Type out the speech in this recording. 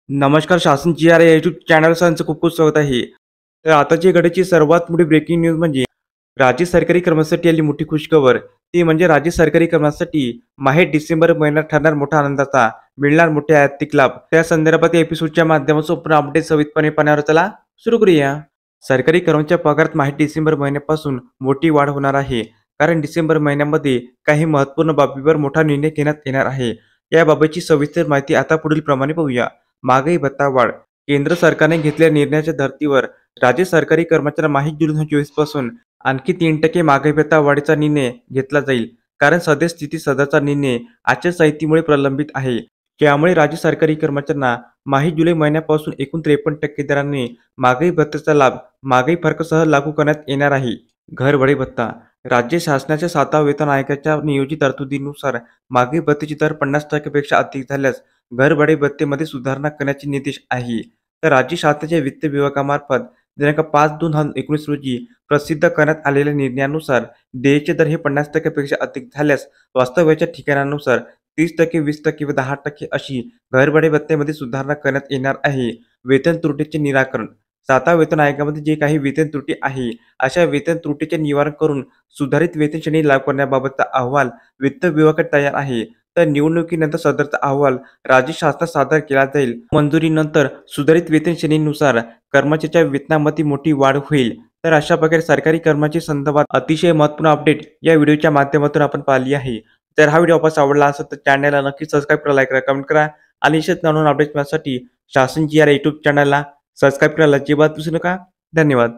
नमस्कार शासन जी आर या यूट्यूब चॅनलचं खूप खूप स्वागत आहे. तर आताची घडीची सर्वात मोठी ब्रेकिंग न्यूज म्हणजे राज्य सरकारी कर्मचाऱ्यांसाठी आली मोठी खुशखबर. ती म्हणजे राज्य सरकारी कर्मचाऱ्यांसाठी माहे डिसेंबर महिन्यात ठरणार मोठा आनंदाचा, मिळणार मोठे आर्थिक लाभ. त्या संदर्भात या एपिसोडच्या माध्यमातून पूर्ण अपडेट सविस्तरपणे पाहण्यावर चला सुरू करूया. सरकारी कर्मचाऱ्यांच्या पगारात माहे डिसेंबर महिन्यापासून मोठी वाढ होणार आहे. कारण डिसेंबर महिन्यामध्ये काही महत्त्वपूर्ण बाबीवर मोठा निर्णय घेण्यात येणार आहे. याबाबतची सविस्तर माहिती आता पुढील प्रमाणे पाहूया. महागाई भत्ता वाढ. केंद्र सरकारने घेतलेल्या निर्णयाच्या धर्तीवर राज्य सरकारी कर्मचाऱ्यांना माहीत जुलै 2024 पासून आणखी 3% महागाई भत्ता वाढीचा निर्णय घेतला जाईल. कारण सद्यस्थिती सदरचा निर्णय आचारसंहितेमुळे प्रलंबित आहे. त्यामुळे राज्य सरकारी कर्मचाऱ्यांना माहीत जुलै महिन्यापासून एकूण 53% दराने महागाई भत्त्याचा लाभ महागाई फरकासह लागू करण्यात येणार आहे. घरभाडे भत्ता. राज्य शासनाच्या 7व्या वेतन आयोगाच्या नियोजित तरतुदीनुसार महागाई भत्त्याची दर 50% पेक्षा अधिक झाल्यास घरभाडे भत्तेमध्ये सुधारणा करण्याचे निर्देश आहे. तर राज्य शासनाच्या वित्त विभागामार्फत दिनांक 5/2/19 रोजी प्रसिद्ध करण्यात आलेल्या निर्णयानुसार देयचे दर हे 50% पेक्षा अधिक झाल्यास वास्तव्याच्या ठिकाणानुसार 30%, 20% व 10% अशी घरभाडे भत्त्यामध्ये सुधारणा करण्यात येणार आहे. वेतन त्रुटीचे निराकरण. 7व्या वेतन आयोगामध्ये जे काही वेतन त्रुटी आहे, अशा वेतन त्रुटीचे निवारण करून सुधारित वेतन श्रेणी लागू करण्याबाबतचा अहवाल वित्त विभागाकडे तयार आहे. तर निवडणुकीनंतर सदरचा अहवाल राज्य शासनास सादर केला जाईल. मंजुरीनंतर सुधारित वेतन श्रेणीनुसार कर्मचाऱ्याच्या वेतनामध्ये मोठी वाढ होईल. तर अशा प्रकारे सरकारी कर्मचारी संदर्भात अतिशय महत्त्वपूर्ण अपडेट या व्हिडिओच्या माध्यमातून आपण पाहिली आहे. तर हा व्हिडिओ आपल्याला आवडला असेल तर चॅनलला नक्की सबस्क्राईब करा, लाईक करा, कमेंट करा आणि असेच नवीन अपडेट्स मिळण्यासाठी शासन जी आर यूट्यूब चॅनलला सबस्क्राईब करायला अजिबात विसरू नका. धन्यवाद.